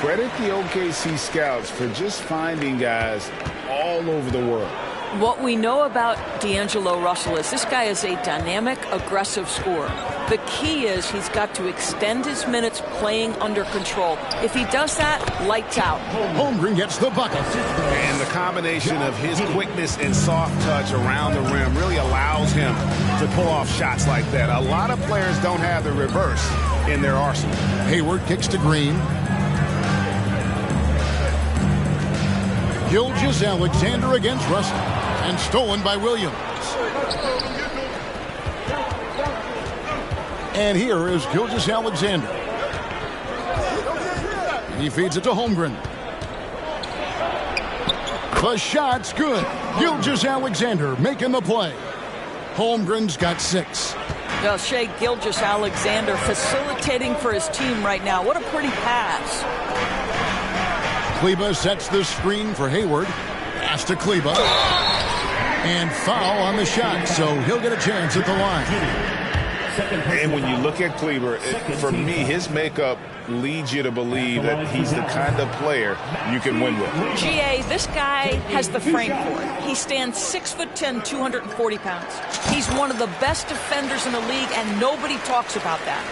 credit the OKC scouts for just finding guys all over the world. What we know about D'Angelo Russell is this guy is a dynamic, aggressive scorer. The key is he's got to extend his minutes playing under control. If he does that, lights out. Holmgren gets the bucket. And the combination of his quickness and soft touch around the rim really allows him to pull off shots like that. A lot of players don't have the reverse in their arsenal. Hayward kicks to Green. Gilgeous-Alexander against Russell. And stolen by Williams. And here is Gilgeous-Alexander. He feeds it to Holmgren. The shot's good. Gilgeous-Alexander making the play. Holmgren's got 6. Well, Shea Gilgeous-Alexander facilitating for his team right now. What a pretty pass. Kleber sets the screen for Hayward. Pass to Kleber. And foul on the shot, so he'll get a chance at the line. And when you look at Kleber, for me, his makeup leads you to believe that he's the kind of player you can win with. GA, this guy has the frame for it. He stands 6'10", 240 pounds. He's one of the best defenders in the league, and nobody talks about that.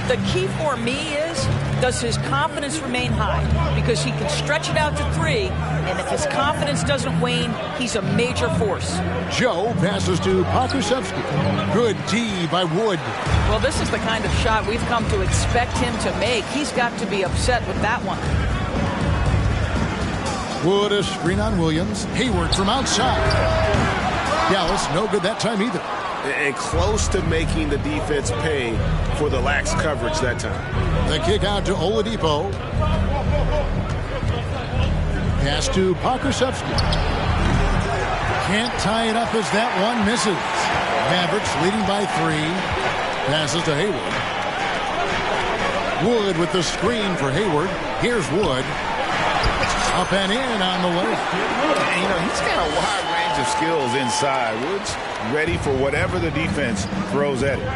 The key for me is, does his confidence remain high? Because he can stretch it out to 3, and if his confidence doesn't wane, he's a major force. Joe passes to Pokusevski. Good D by Wood. Well, this is the kind of shot we've come to expect him to make. He's got to be upset with that one. Wood a screen on Williams. Hayward from outside. Dallas no good that time either. And close to making the defense pay for the lax coverage that time. The kick out to Oladipo. Pass to Pokusevski. Can't tie it up as that one misses. Mavericks leading by 3. Passes to Hayward. Wood with the screen for Hayward. Here's Wood. Up and in on the left. And, you know, he's got a wide range of skills inside. Wood's ready for whatever the defense throws at him.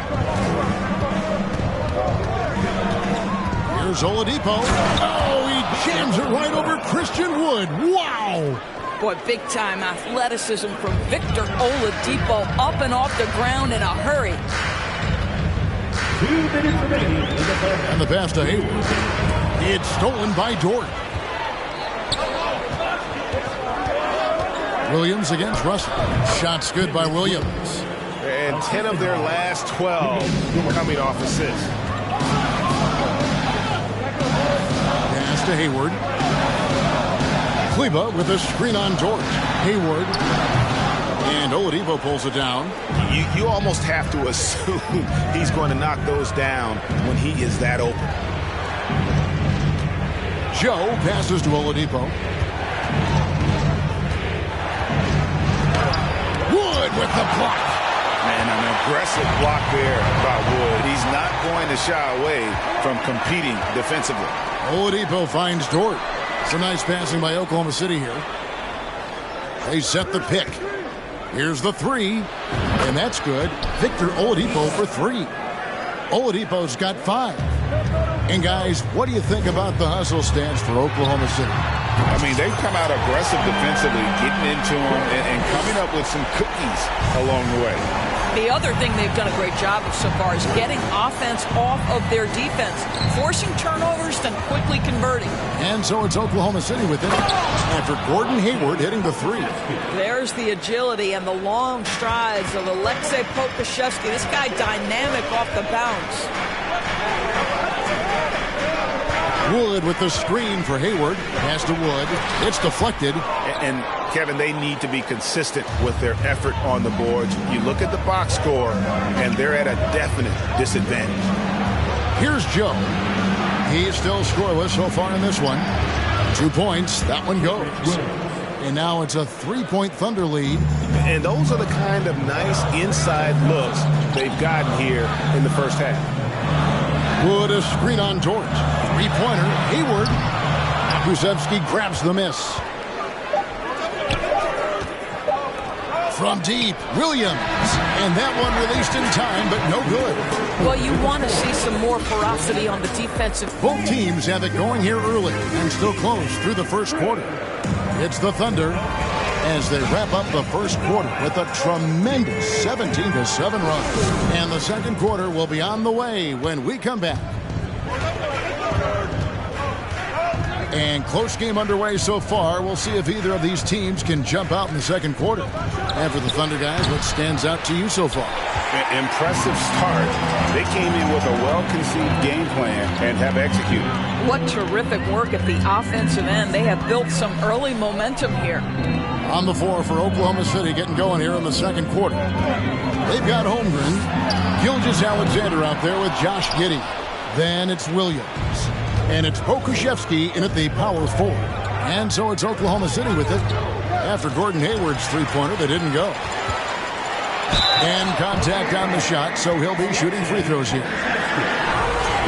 Here's Oladipo. Oh, he jams it right over Christian Wood. Wow. Boy, big-time athleticism from Victor Oladipo, up and off the ground in a hurry. 2 minutes remaining. And the pass to Hayward. It's stolen by Dort. Williams against Russell. Shots good by Williams. And 10 of their last 12 coming off assists. Pass to Hayward. Kleber with a screen on Dort. Hayward. And Oladipo pulls it down. You almost have to assume he's going to knock those down when he is that open. Joe passes to Oladipo. Wood with the block. And an aggressive block there by Wood. He's not going to shy away from competing defensively. Oladipo finds Dort. It's a nice passing by Oklahoma City here. They set the pick. Here's the 3. And that's good. Victor Oladipo for 3. Oladipo's got 5. And guys, what do you think about the hustle stance for Oklahoma City? I mean, they've come out aggressive defensively, getting into them and coming up with some cookies along the way. The other thing they've done a great job of so far is getting offense off of their defense, forcing turnovers, then quickly converting. And so it's Oklahoma City with it after Gordon Hayward hitting the 3. There's the agility and the long strides of Aleksej Pokusevski. This guy dynamic off the bounce. Wood with the screen for Hayward. Pass to Wood. It's deflected. And Kevin, they need to be consistent with their effort on the boards. You look at the box score, and they're at a definite disadvantage. Here's Joe. He's still scoreless so far in this one. 2 points. That one goes. And now it's a 3-point Thunder lead. And those are the kind of nice inside looks they've gotten here in the first half. Wood a screen on Dort. 3-pointer. Hayward. Pokusevski grabs the miss. From deep, Williams. And that one released in time, but no good. Well, you want to see some more ferocity on the defensive. Both teams have it going here early and still close through the first quarter. It's the Thunder as they wrap up the first quarter with a tremendous 17-7 run. And the second quarter will be on the way when we come back. And close game underway so far. We'll see if either of these teams can jump out in the second quarter. And for the Thunder guys, what stands out to you so far? Impressive start. They came in with a well-conceived game plan and have executed. What terrific work at the offensive end. They have built some early momentum here. On the floor for Oklahoma City, getting going here in the second quarter. They've got Holmgren, Gilgeous-Alexander out there with Josh Giddey. Then it's Williams. And it's Pokusevski in at the power forward. And so it's Oklahoma City with it. After Gordon Hayward's three-pointer, they didn't go. And contact on the shot, so he'll be shooting free throws here.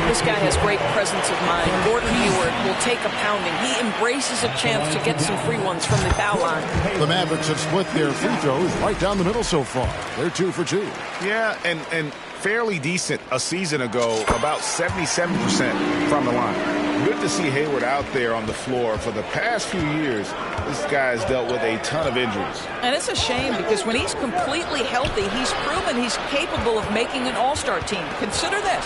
This guy has great presence of mind. Gordon Hayward will take a pounding. He embraces a chance to get some free ones from the foul line. The Mavericks have split their free throws right down the middle so far. They're 2 for 2. Yeah, and fairly decent a season ago, about 77% from the line. Good to see Hayward out there on the floor. For the past few years, this guy's dealt with a ton of injuries. And it's a shame because when he's completely healthy, he's proven he's capable of making an all-star team. Consider this.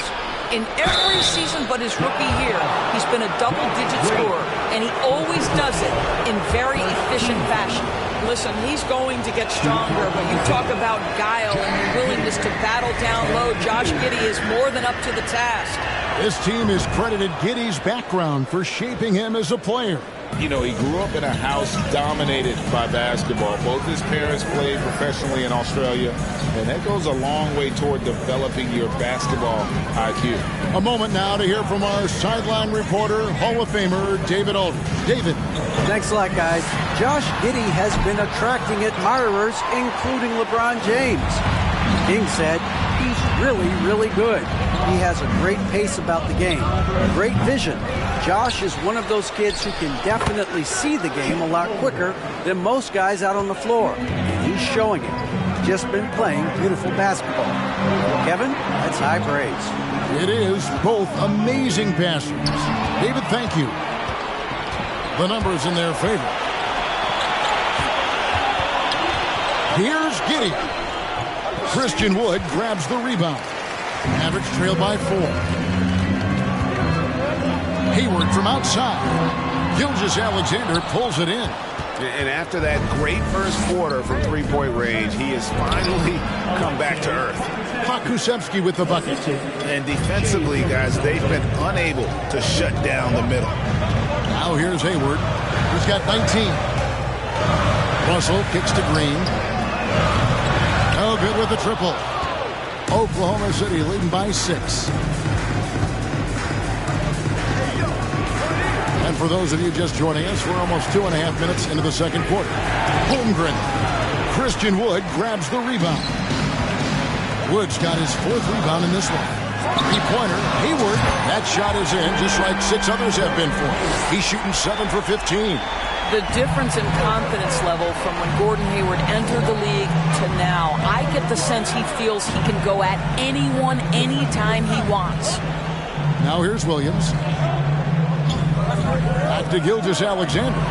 In every season but his rookie year, he's been a double-digit scorer, and he always does it in very efficient fashion. Listen, he's going to get stronger, but you talk about guile and your willingness to battle down low. Josh Giddey is more than up to the task. This team has credited Giddey's background for shaping him as a player. You know, he grew up in a house dominated by basketball. Both his parents played professionally in Australia, and that goes a long way toward developing your basketball IQ. A moment now to hear from our sideline reporter, Hall of Famer David Aldridge. David. Thanks a lot, guys. Josh Giddey has been attracting admirers, including LeBron James. King said he's really, really good. He has a great pace about the game, great vision. Josh is one of those kids who can definitely see the game a lot quicker than most guys out on the floor. And he's showing it. Just been playing beautiful basketball. Kevin, that's high praise. It is both amazing passers. David, thank you. The numbers in their favor. Here's Giddey. Christian Wood grabs the rebound. Mavericks trail by 4. Hayward from outside. Gilgeous-Alexander pulls it in. And after that great first quarter from three-point range, he has finally come back to earth. Pokusevski with the bucket. And defensively, guys, they've been unable to shut down the middle. Now here's Hayward. He's got 19. Russell kicks to Green. No good with the triple. Oklahoma City leading by 6. And for those of you just joining us, we're almost 2.5 minutes into the second quarter. Holmgren. Christian Wood grabs the rebound. Wood's got his 4th rebound in this one. Three-pointer. Hayward. That shot is in, just like 6 others have been for him. He's shooting 7 for 15. The difference in confidence level from when Gordon Hayward entered the league to now, I get the sense he feels he can go at anyone, anytime he wants. Now here's Williams. Back to Gilgeous-Alexander.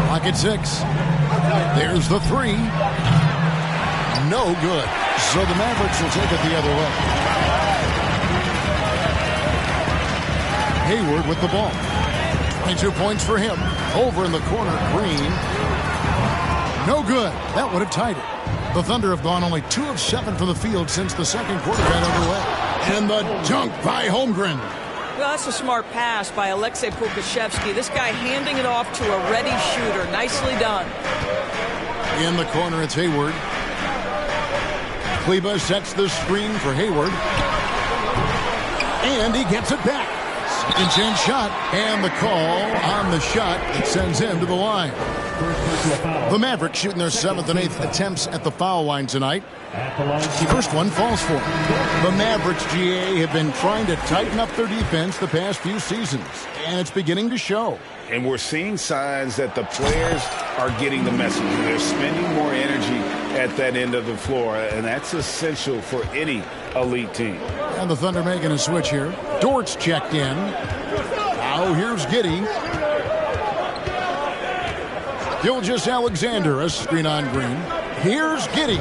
Clock at 6. There's the 3. No good. So the Mavericks will take it the other way. Hayward with the ball. 22 points for him. Over in the corner, Green. No good. That would have tied it. The Thunder have gone only 2 of 7 from the field since the second quarter got underway. And the dunk by Holmgren. Well, that's a smart pass by Alexei Pokusevski. This guy handing it off to a ready shooter. Nicely done. In the corner, it's Hayward. Kleba sets the screen for Hayward. And he gets it back. Second chance shot. And the call on the shot that sends him to the line. First personal foul. The Mavericks shooting their 7th and 8th attempts at the foul line tonight. At the line. First one falls for them. The Mavericks, GA, have been trying to tighten up their defense the past few seasons, and it's beginning to show. And we're seeing signs that the players are getting the message. They're spending more energy at that end of the floor, and that's essential for any elite team. And the Thunder making a switch here. Dort's checked in. Now here's Giddey. Gilgeous-Alexander, a screen on Green. Here's Giddey.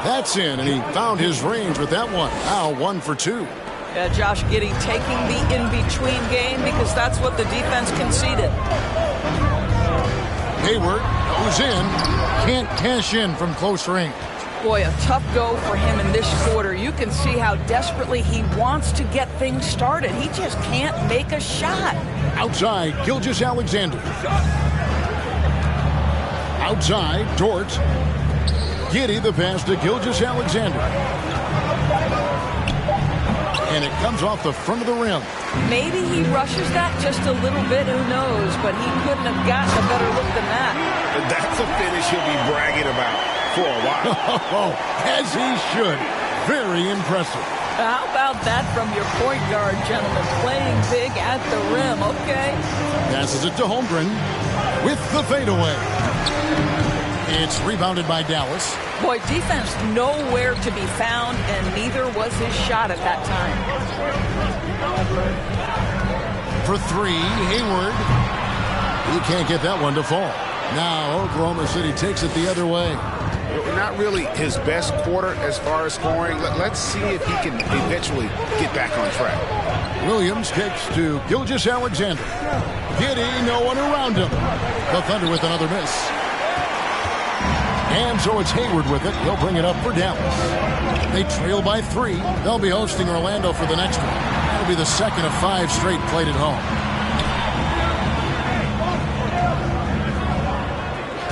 That's in, and he found his range with that one. Now 1 for 2. Yeah, Josh Giddey taking the in-between game because that's what the defense conceded. Hayward goes in. Can't cash in from close range. Boy, a tough go for him in this quarter. You can see how desperately he wants to get things started. He just can't make a shot. Outside, Gilgeous-Alexander. Outside, Dort. Giddey, the pass to Gilgeous-Alexander. And it comes off the front of the rim. Maybe he rushes that just a little bit, who knows, but he couldn't have gotten a better look than that. That's a finish he'll be bragging about for a while. As he should. Very impressive. How about that from your point guard, gentlemen? Playing big at the rim, okay? Passes it to Holmgren with the fadeaway. It's rebounded by Dallas. Boy, defense nowhere to be found, and neither was his shot at that time. For 3, Hayward. He can't get that one to fall. Now Oklahoma City takes it the other way. Not really his best quarter as far as scoring. Let's see if he can eventually get back on track. Williams kicks to Gilgeous-Alexander. Giddey, no one around him. The Thunder with another miss. And so it's Hayward with it. He'll bring it up for Dallas. They trail by 3. They'll be hosting Orlando for the next one. That'll be the second of 5 straight played at home.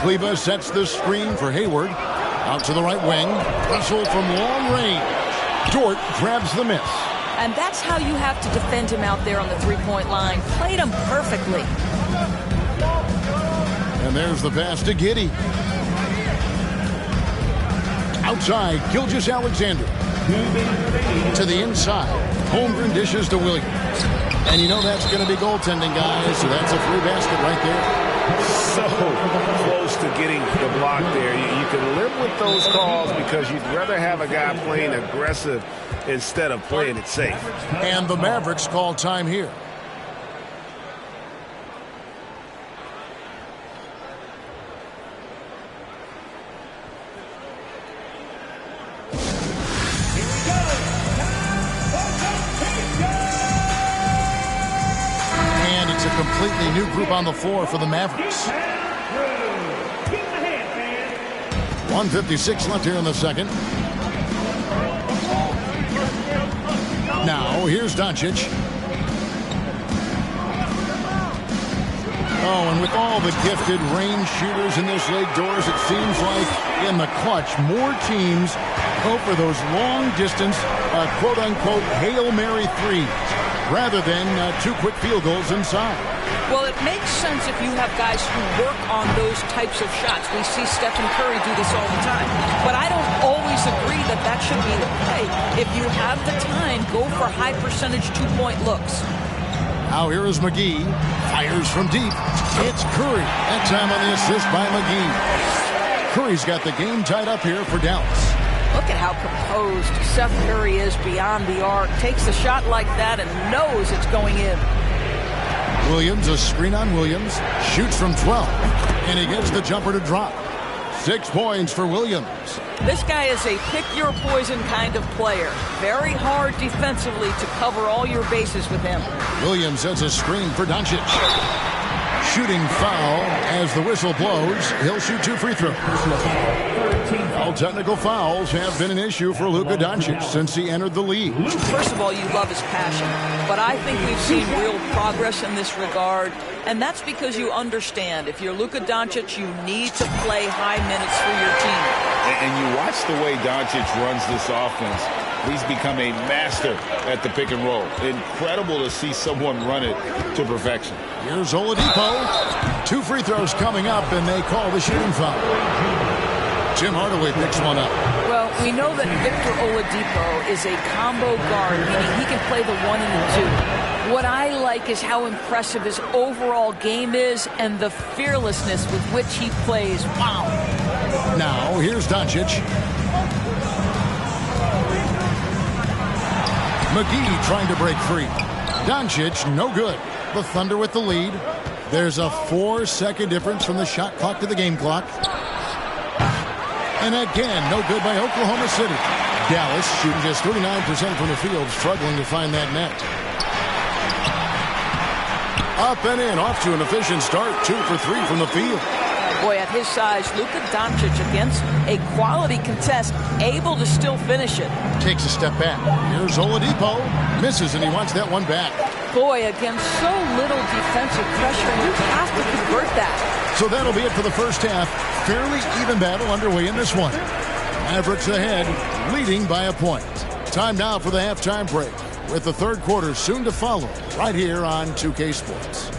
Kleba sets the screen for Hayward. Out to the right wing. Russell from long range. Dort grabs the miss. And that's how you have to defend him out there on the three-point line. Played him perfectly. And there's the pass to Giddey. Outside, Gilgeous-Alexander. To the inside. Holmgren dishes to Williams. And you know that's going to be goaltending, guys. So that's a free basket right there. So close to getting the block there. You can live with those calls because you'd rather have a guy playing aggressive instead of playing it safe. And the Mavericks call time here. And it's a completely new group on the floor for the Mavericks. 1:56 left here in the second. Now, here's Doncic. Oh, and with all the gifted range shooters in this league, Doors, it seems like in the clutch, more teams go for those long-distance, quote-unquote, Hail Mary threes, rather than 2 quick field goals inside. Well, it makes sense if you have guys who work on those types of shots. We see Stephen Curry do this all the time. But I don't always agree that that should be the play. If you have the time, go for high-percentage 2-point looks. Now here is McGee. Fires from deep. It's Curry. That time on the assist by McGee. Curry's got the game tied up here for Dallas. Look at how composed Seth Curry is beyond the arc. Takes a shot like that and knows it's going in. Williams, a screen on Williams. Shoots from 12. And he gets the jumper to drop. 6 points for Williams. This guy is a pick-your-poison kind of player. Very hard defensively to cover all your bases with him. Williams sets a screen for Doncic. Shooting foul as the whistle blows. He'll shoot 2 free throws. All technical fouls have been an issue for Luka Doncic since he entered the league. First of all, you love his passion. But I think we've seen real progress in this regard. And that's because you understand, if you're Luka Doncic, you need to play high minutes for your team. And you watch the way Doncic runs this offense. He's become a master at the pick and roll. Incredible to see someone run it to perfection. Here's Oladipo. 2 free throws coming up, and they call the shooting foul. Tim Hardaway picks one up. Well, we know that Victor Oladipo is a combo guard, meaning he can play the 1 and the 2. What I like is how impressive his overall game is and the fearlessness with which he plays. Wow. Now, here's Doncic. McGee trying to break free. Doncic, no good. The Thunder with the lead. There's a 4-second difference from the shot clock to the game clock. And again, no good by Oklahoma City. Dallas shooting just 39% from the field, struggling to find that net. Up and in, off to an efficient start. 2 for 3 from the field. Boy, at his size, Luka Doncic against a quality contest, able to still finish it. Takes a step back. Here's Oladipo. Misses, and he wants that one back. Boy, against so little defensive pressure, you have to convert that. So that'll be it for the first half. Fairly even battle underway in this one. Mavericks ahead, leading by a point. Time now for the halftime break, with the third quarter soon to follow, right here on 2K Sports.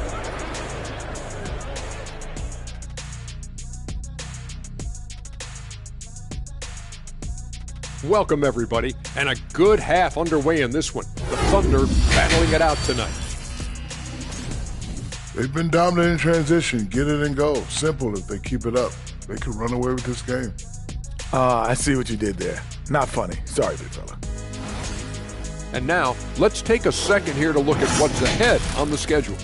Welcome, everybody, and a good half underway in this one. The Thunder battling it out tonight. They've been dominant in transition. Get it and go. Simple. If they keep it up, they could run away with this game. I see what you did there. Not funny. Sorry, big fella. And now, let's take a second here to look at what's ahead on the schedule.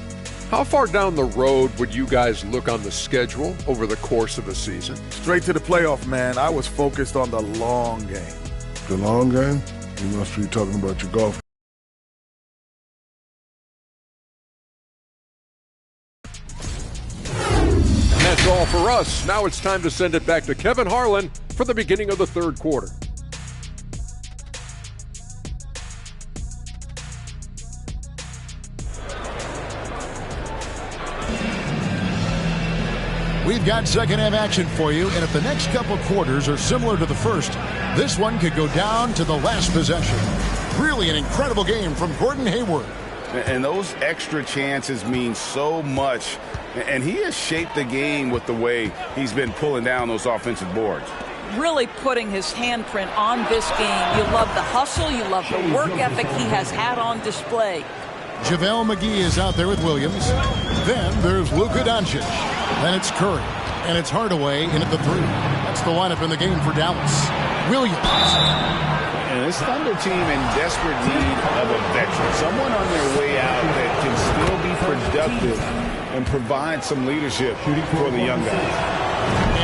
How far down the road would you guys look on the schedule over the course of a season? Straight to the playoff, man. I was focused on the long game. The long game? You must be talking about your golf. And that's all for us. Now it's time to send it back to Kevin Harlan for the beginning of the third quarter. We've got second half action for you, and if the next couple quarters are similar to the first, this one could go down to the last possession. Really an incredible game from Gordon Hayward. And those extra chances mean so much. And he has shaped the game with the way he's been pulling down those offensive boards. Really putting his handprint on this game. You love the hustle. You love the work ethic he has had on display. JaVale McGee is out there with Williams. Then there's Luka Doncic. Then it's Curry. And it's Hardaway in at the 3. That's the lineup in the game for Dallas. Williams. And this Thunder team in desperate need of a veteran. Someone on their way out that can still be productive and provide some leadership for the young guys.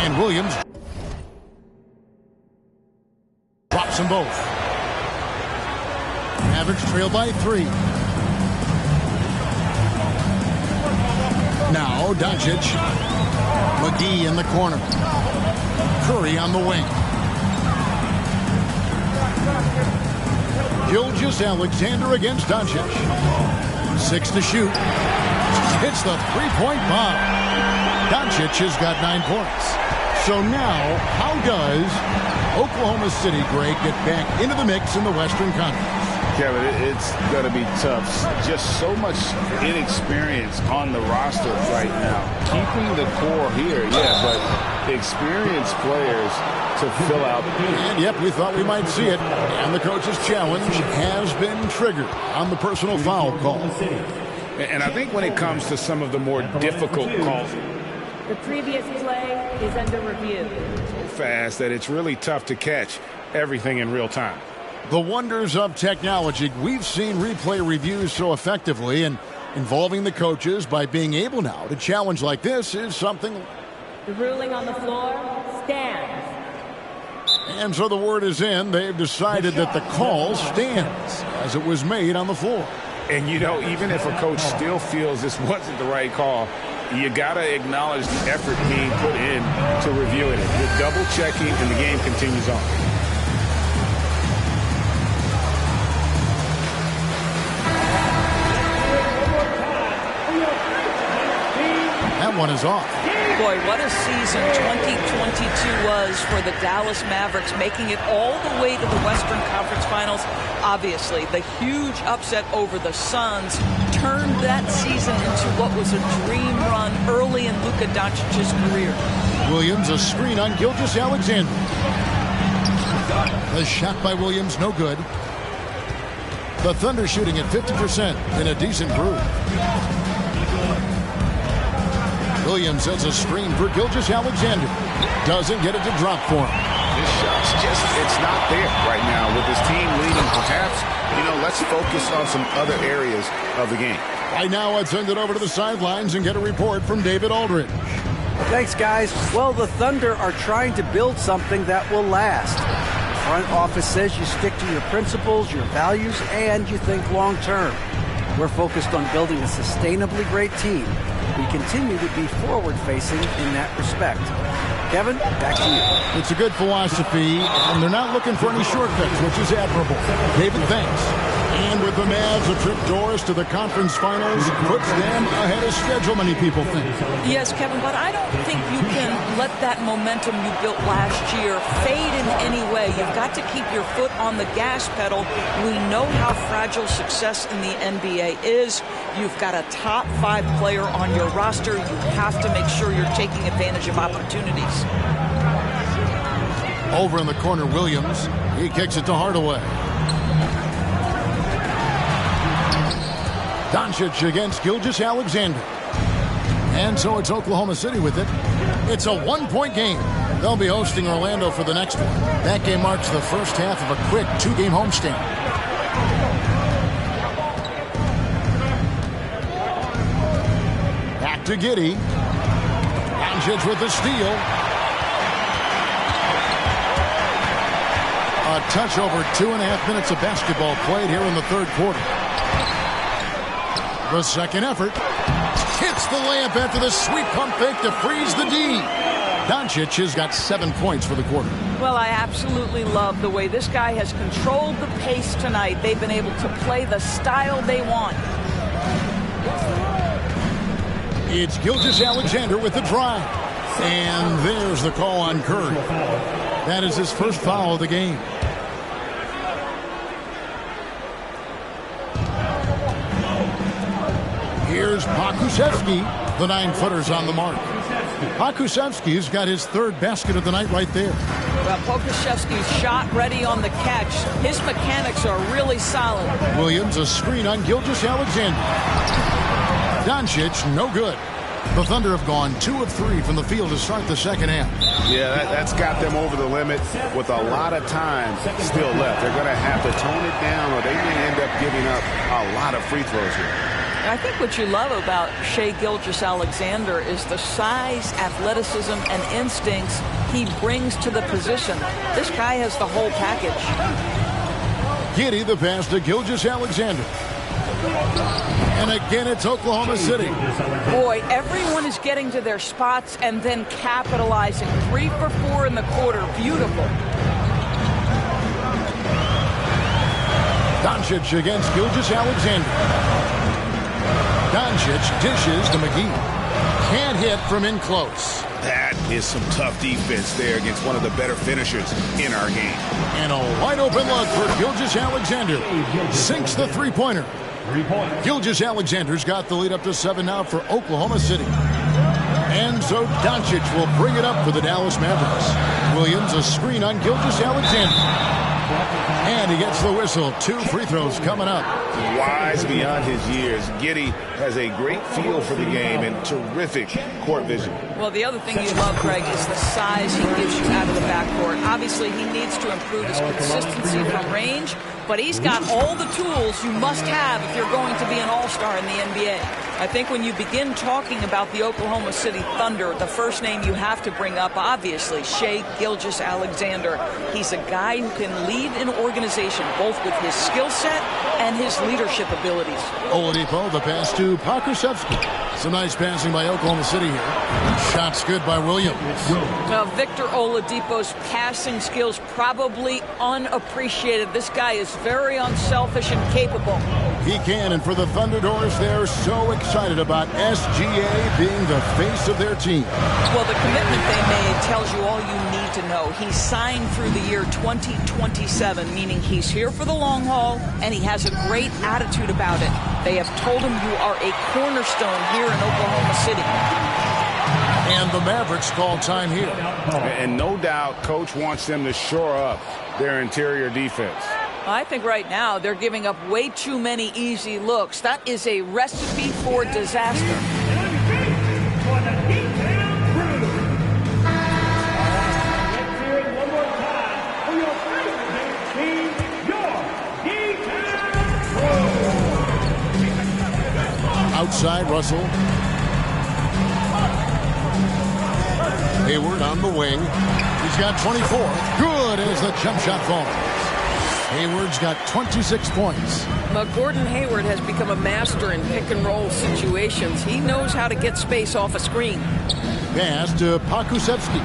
And Williams drops them both. Mavericks trail by 3. Now Doncic. McGee in the corner. Curry on the wing. Gilgeous Alexander against Doncic. 6 to shoot. Hits the three-point bomb. Doncic has got 9 points. So now, how does Oklahoma City, Greg, get back into the mix in the Western Conference? Kevin, it's going to be tough. Just so much inexperience on the roster right now. Keeping the core here, yeah, but experienced players to fill out. And yep, we thought we might see it. And the coach's challenge has been triggered on the personal foul call. And I think when it comes to some of the more difficult calls, the previous play is under review. So fast that it's really tough to catch everything in real time. The wonders of technology. We've seen replay reviews so effectively, and involving the coaches by being able now to challenge like this is something. The ruling on the floor stands. And so the word is in. They've decided that the call stands as it was made on the floor. And, you know, even if a coach still feels this wasn't the right call, you got to acknowledge the effort being put in to reviewing it. You're double-checking, and the game continues on. one is off. Boy, what a season 2022 was for the Dallas Mavericks, making it all the way to the Western Conference Finals. Obviously, the huge upset over the Suns turned that season into what was a dream run early in Luka Doncic's career. Williams, a screen on Gilgeous-Alexander. The shot by Williams, no good. The Thunder shooting at 50% in a decent groove. Williams sets a screen for Gilgeous-Alexander. Doesn't get it to drop for him. This shot's just, it's not there right now with his team leading. Perhaps, let's focus on some other areas of the game. Right now, I'd send it over to the sidelines and get a report from David Aldridge. Thanks, guys. Well, the Thunder are trying to build something that will last. The front office says you stick to your principles, your values, and you think long term. We're focused on building a sustainably great team. We continue to be forward-facing in that respect. Kevin, back to you. It's a good philosophy, and they're not looking for any shortcuts, which is admirable. David, thanks. And with the Mavs a trip doors to the conference finals, puts them ahead of schedule, many people think. Yes, Kevin, but I don't think you can let that momentum you built last year fade in any way. You've got to keep your foot on the gas pedal. We know how fragile success in the NBA is. You've got a top 5 player on your roster. You have to make sure you're taking advantage of opportunities. Over in the corner, Williams. He kicks it to Hardaway. Doncic against Gilgeous-Alexander. And so it's Oklahoma City with it. It's a 1-point game. They'll be hosting Orlando for the next one. That game marks the first half of a quick 2-game homestand. Back to Giddey. Doncic with the steal. A touch over 2.5 minutes of basketball played here in the third quarter. The second effort. Hits the layup after the sweep pump fake to freeze the D. Doncic has got 7 points for the quarter. Well, I absolutely love the way this guy has controlled the pace tonight. They've been able to play the style they want. It's Gilgeous-Alexander with the drive. And there's the call on Curry. That is his first foul of the game. Here's Pokusevski. The 9-footer's on the mark. Pokusevski's got his third basket of the night right there. Well, Pokusevski's shot ready on the catch. His mechanics are really solid. Williams, a screen on Gilgeous-Alexander. Doncic, no good. The Thunder have gone 2 of 3 from the field to start the second half. Yeah, that's got them over the limit with a lot of time still left. They're going to have to tone it down or they may end up giving up a lot of free throws here. I think what you love about Shai Gilgeous-Alexander is the size, athleticism, and instincts he brings to the position. This guy has the whole package. Giddey, the pass to Gilgeous-Alexander. And again, it's Oklahoma City. Boy, everyone is getting to their spots and then capitalizing. 3 for 4 in the quarter. Beautiful. Doncic against Gilgeous-Alexander. Doncic dishes to McGee. Can't hit from in close. That is some tough defense there against one of the better finishers in our game. And a wide open look for Gilgeous-Alexander. Sinks the three-pointer. Gilgeous-Alexander's got the lead up to 7 now for Oklahoma City. And so Doncic will bring it up for the Dallas Mavericks. Williams, a screen on Gilgeous-Alexander. And he gets the whistle. 2 free throws coming up. Wise beyond his years, Giddey has a great feel for the game and terrific court vision. Well, the other thing you love, Greg, is the size he gives you out of the backcourt. Obviously, he needs to improve his consistency from range, but he's got all the tools you must have if you're going to be an all-star in the NBA. I think when you begin talking about the Oklahoma City Thunder, the first name you have to bring up, obviously, Shai Gilgeous-Alexander. He's a guy who can lead an organization, both with his skill set and his leadership abilities. Oladipo, the pass to Pokusevski. Some nice passing by Oklahoma City here. Shots good by Williams. Now, Victor Oladipo's passing skills probably unappreciated. This guy is very unselfish and capable. He can, and for the Thunderbirds, they're so excited about SGA being the face of their team. Well, the commitment they made tells you all you need to know. He's signed through the year 2027, meaning he's here for the long haul, and he has a great attitude about it. They have told him you are a cornerstone here in Oklahoma City. And the Mavericks call time here. And no doubt, Coach wants them to shore up their interior defense. I think right now they're giving up way too many easy looks. That is a recipe for disaster. Outside, Russell. Hayward on the wing. He's got 24. Good as the jump shot falls. Hayward's got 26 points. But Gordon Hayward has become a master in pick-and-roll situations. He knows how to get space off a screen. Pass to Pakusevsky.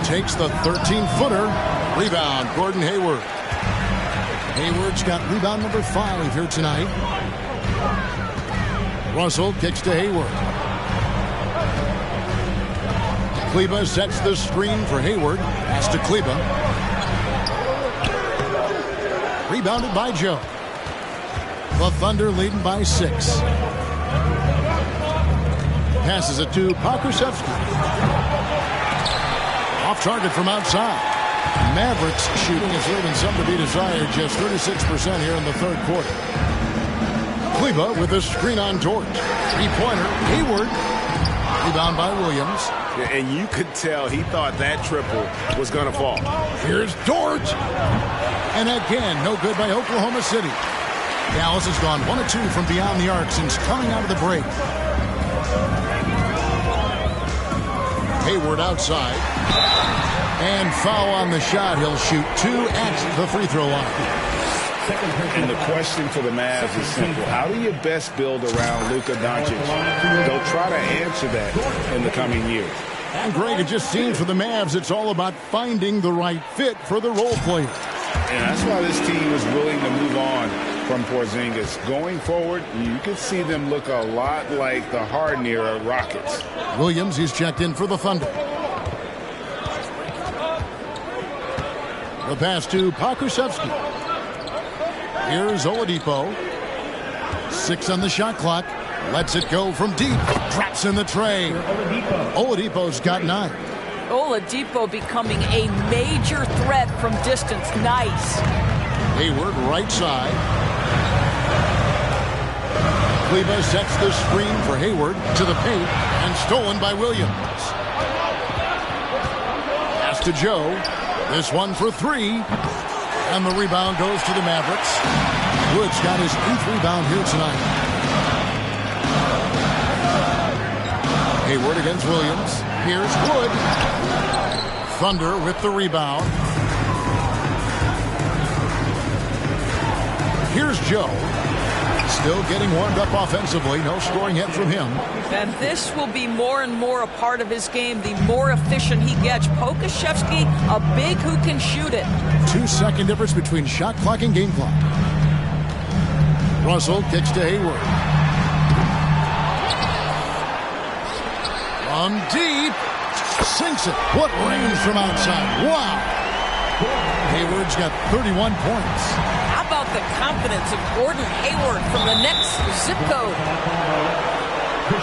Takes the 13-footer. Rebound, Gordon Hayward. Hayward's got rebound number 5 here tonight. Russell kicks to Hayward. Kleba sets the screen for Hayward. Pass to Kleba. Rebounded by Joe. The Thunder leading by 6. Passes it to Pakusevsky. Off target from outside. Mavericks shooting is leaving some to be desired. Just 36% here in the third quarter. Kleba with a screen on Dort. Three-pointer. Hayward. Rebound by Williams. And you could tell he thought that triple was going to fall. Here's Dort. And again, no good by Oklahoma City. Dallas has gone 1 of 2 from beyond the arc since coming out of the break. Hayward outside. And foul on the shot. He'll shoot 2 at the free throw line. And the question for the Mavs is simple. How do you best build around Luka Doncic? They'll try to answer that in the coming years. And Greg, it just seems for the Mavs, it's all about finding the right fit for the role player. And that's why this team is willing to move on from Porzingis. Going forward, you can see them look a lot like the Harden-era Rockets. Williams, he's checked in for the Thunder. The pass to Pakusevsky. Here's Oladipo. 6 on the shot clock. Lets it go from deep. Traps in the tray. Oladipo's got 9. Oladipo becoming a major threat from distance. Nice. Hayward right side. Kleba sets the screen for Hayward to the paint and stolen by Williams. Pass to Joe. This one for 3. And the rebound goes to the Mavericks. Wood's got his 8th rebound here tonight. Hayward against Williams. Here's Wood. Thunder with the rebound. Here's Joe. Still getting warmed up offensively. No scoring hit from him. And this will be more and more a part of his game. The more efficient he gets. Pokusevsky, a big who can shoot it. 2-second difference between shot clock and game clock. Russell kicks to Hayward. From deep. Sinks it. What range from outside. Wow. Hayward's got 31 points. How about the confidence of Gordon Hayward from the next zip code?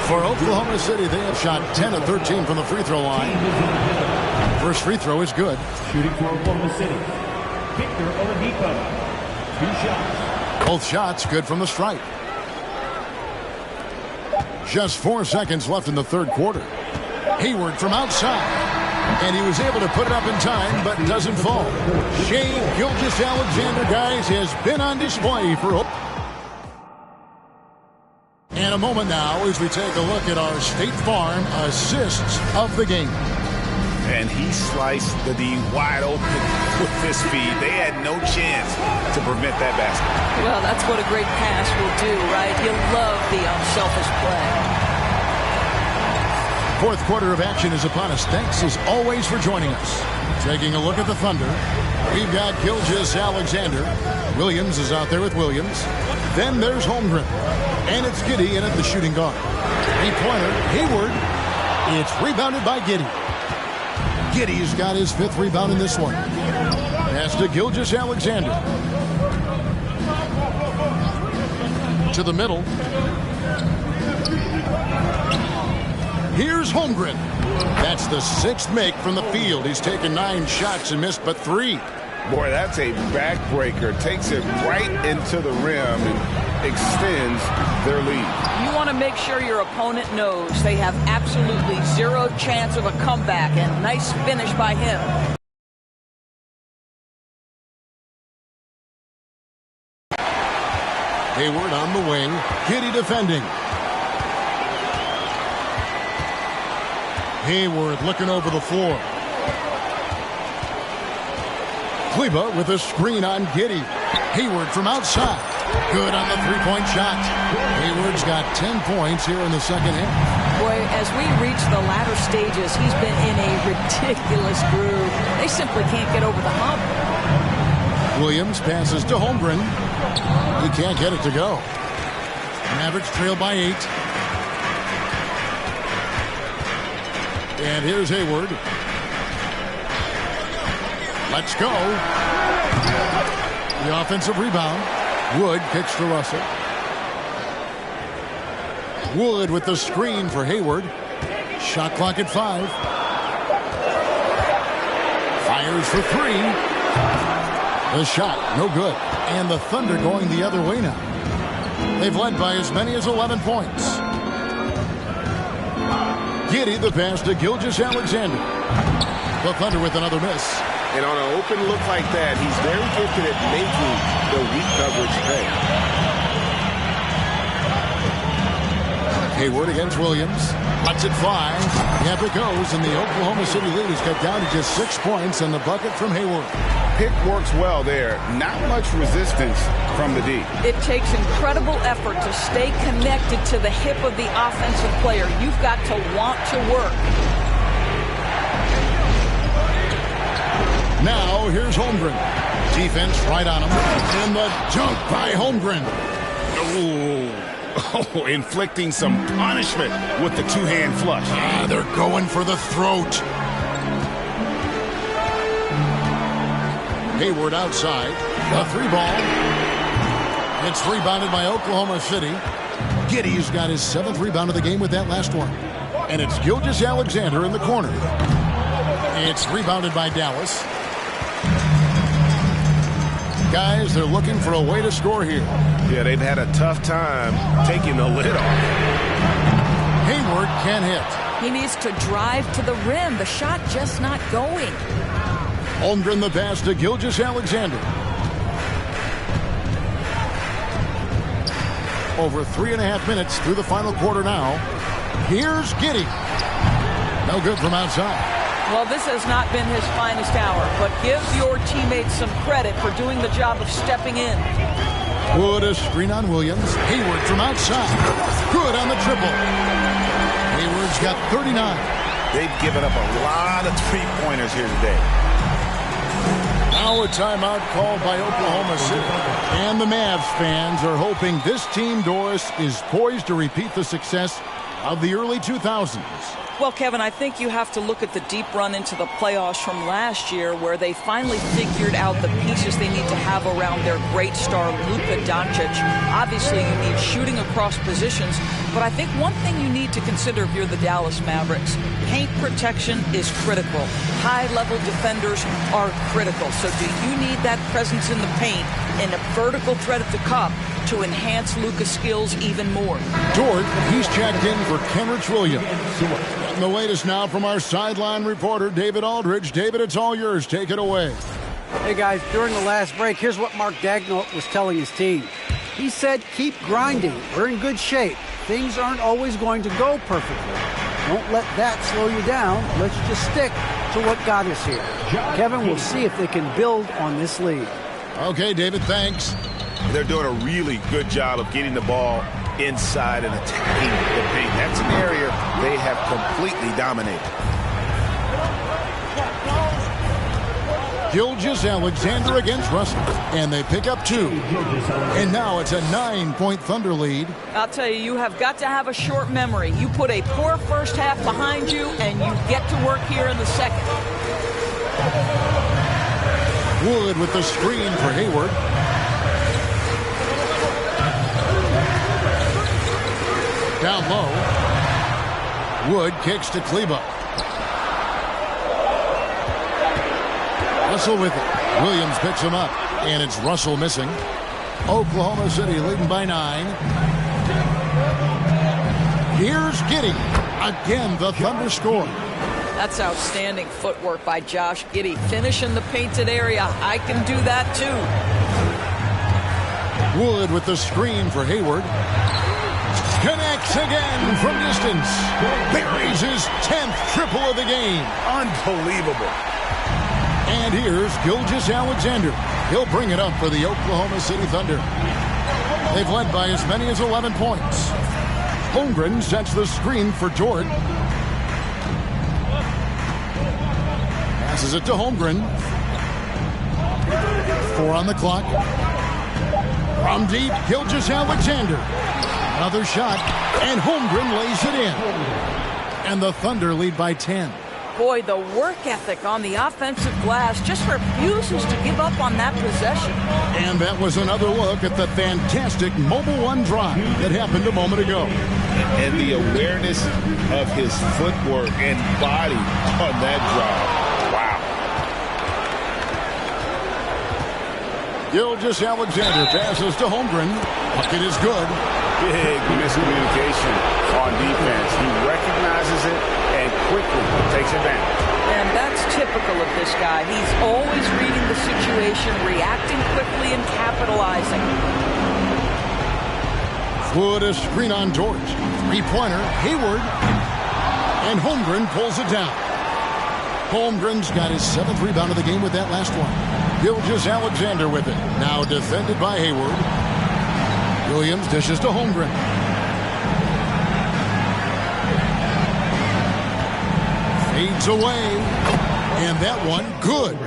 For Oklahoma City, they have shot 10 of 13 from the free throw line. First free throw is good. Shooting for Oklahoma City, Victor Oladipo. 2 shots. Both shots good from the stripe. Just 4 seconds left in the third quarter. Hayward from outside. And he was able to put it up in time, but doesn't fall. Shai Gilgeous-Alexander, guys, has been on display for... And a moment now as we take a look at our State Farm assists of the game. And he sliced the D wide open with his feet. They had no chance to prevent that basket. Well, that's what a great pass will do, right? You'll love the unselfish play. Fourth quarter of action is upon us. Thanks as always for joining us. Taking a look at the Thunder. We've got Gilgeous-Alexander. Williams is out there with Williams. Then there's Holmgren. And it's Giddey in at the shooting guard. Three-pointer, Hayward. It's rebounded by Giddey. Giddey's got his 5th rebound in this one. Pass to Gilgeous-Alexander. To the middle. Here's Holmgren. That's the 6th make from the field. He's taken 9 shots and missed but 3. Boy, that's a backbreaker. Takes it right into the rim and extends their lead. You want to make sure your opponent knows they have absolutely 0 chance of a comeback, and nice finish by him. Hayward on the wing. Giddey defending. Hayward looking over the floor. Kleba with a screen on Giddey. Hayward from outside. Good on the three-point shot. Hayward's got 10 points here in the second half. Boy, as we reach the latter stages, he's been in a ridiculous groove. They simply can't get over the hump. Williams passes to Holmgren. He can't get it to go. Mavericks trail by 8. And here's Hayward. Let's go. The offensive rebound. Wood kicks to Russell. Wood with the screen for Hayward. Shot clock at 5. Fires for 3. The shot, no good. And the Thunder going the other way now. They've led by as many as 11 points. Giddey the pass to Gilgeous-Alexander. The Thunder with another miss. And on an open look like that, he's very gifted at making the weak coverage pay. Hayward against Williams. Lets it fly. Yep, it goes. And the Oklahoma City lead is cut down to just 6 points and the bucket from Hayward. Pick works well there. Not much resistance from the D. It takes incredible effort to stay connected to the hip of the offensive player. You've got to want to work. Now, here's Holmgren. Defense right on him. And the dunk by Holmgren. Oh, inflicting some punishment with the two-hand flush. They're going for the throat. Hayward outside. A 3-ball. It's rebounded by Oklahoma City. Giddey's got his 7th rebound of the game with that last one. And it's Gilgeous-Alexander in the corner. It's rebounded by Dallas. Guys, they're looking for a way to score here. Yeah, they've had a tough time taking the lid off. Hayward can't hit. He needs to drive to the rim. The shot just not going. Holmgren the pass to Gilgeous-Alexander. Over 3.5 minutes through the final quarter now. Here's Giddey. No good from outside. Well, this has not been his finest hour, but give your teammates some credit for doing the job of stepping in. Wood a screen on Williams. Hayward from outside. Good on the triple. Hayward's got 39. They've given up a lot of three-pointers here today. Now a timeout called by Oklahoma City. And the Mavs fans are hoping this team, Doris, is poised to repeat the success of the early 2000s. Well, Kevin, I think you have to look at the deep run into the playoffs from last year where they finally figured out the pieces they need to have around their great star, Luka Doncic. Obviously, you need shooting across positions, but I think one thing you need to consider if you're the Dallas Mavericks, paint protection is critical. High-level defenders are critical. So do you need that presence in the paint and a vertical threat at the cup to enhance Luka's skills even more? Dort, he's checked in for Kenrich Williams. And the latest now from our sideline reporter, David Aldridge. David, it's all yours. Take it away. Hey, guys, during the last break, here's what Mark Daigneault was telling his team. He said, keep grinding. We're in good shape. Things aren't always going to go perfectly. Don't let that slow you down. Let's just stick to what got us here. Kevin, we'll see if they can build on this lead. Okay, David, thanks. They're doing a really good job of getting the ball inside and attacking the paint. That's an area they have completely dominated. Gilgeous-Alexander against Russell, and they pick up 2. And now it's a 9-point Thunder lead. I'll tell you, you have got to have a short memory. You put a poor first half behind you, and you get to work here in the second. Wood with the screen for Hayward. Down low. Wood kicks to Kleba. Russell with it. Williams picks him up, and it's Russell missing. Oklahoma City leading by 9. Here's Giddey. Again, the Thunder score. That's outstanding footwork by Josh Giddey. Finish in the painted area. I can do that too. Wood with the screen for Hayward. Connects again from distance. Buries his 10th triple of the game. Unbelievable. And here's Gilgeous-Alexander. He'll bring it up for the Oklahoma City Thunder. They've led by as many as 11 points. Holmgren sets the screen for Dort. Passes it to Holmgren. 4 on the clock. From deep, Gilgeous-Alexander. Another shot, and Holmgren lays it in. And the Thunder lead by 10. Boy, the work ethic on the offensive glass just refuses to give up on that possession. And that was another look at the fantastic Mobile One drive that happened a moment ago. And the awareness of his footwork and body on that drive. Wow. Gilgeous-Alexander passes to Holmgren. Bucket is good. Big miscommunication on defense. He recognizes it and quickly takes advantage. And that's typical of this guy. He's always reading the situation, reacting quickly, and capitalizing. Wood a screen on Dort. 3-pointer, Hayward. And Holmgren pulls it down. Holmgren's got his 7th rebound of the game with that last one. Gilgeous-Alexander with it. Now defended by Hayward. Williams dishes to Holmgren. Fades away. And that one, good.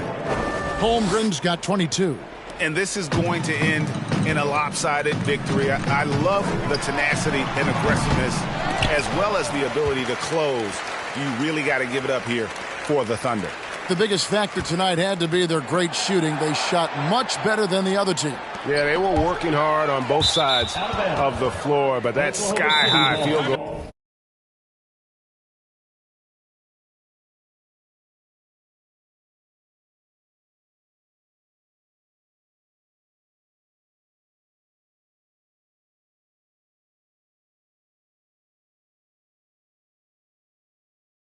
Holmgren's got 22. And this is going to end in a lopsided victory. I love the tenacity and aggressiveness as well as the ability to close. You really got to give it up here for the Thunder. The biggest factor tonight had to be their great shooting. They shot much better than the other team. Yeah, they were working hard on both sides of the floor, but that sky-high field goal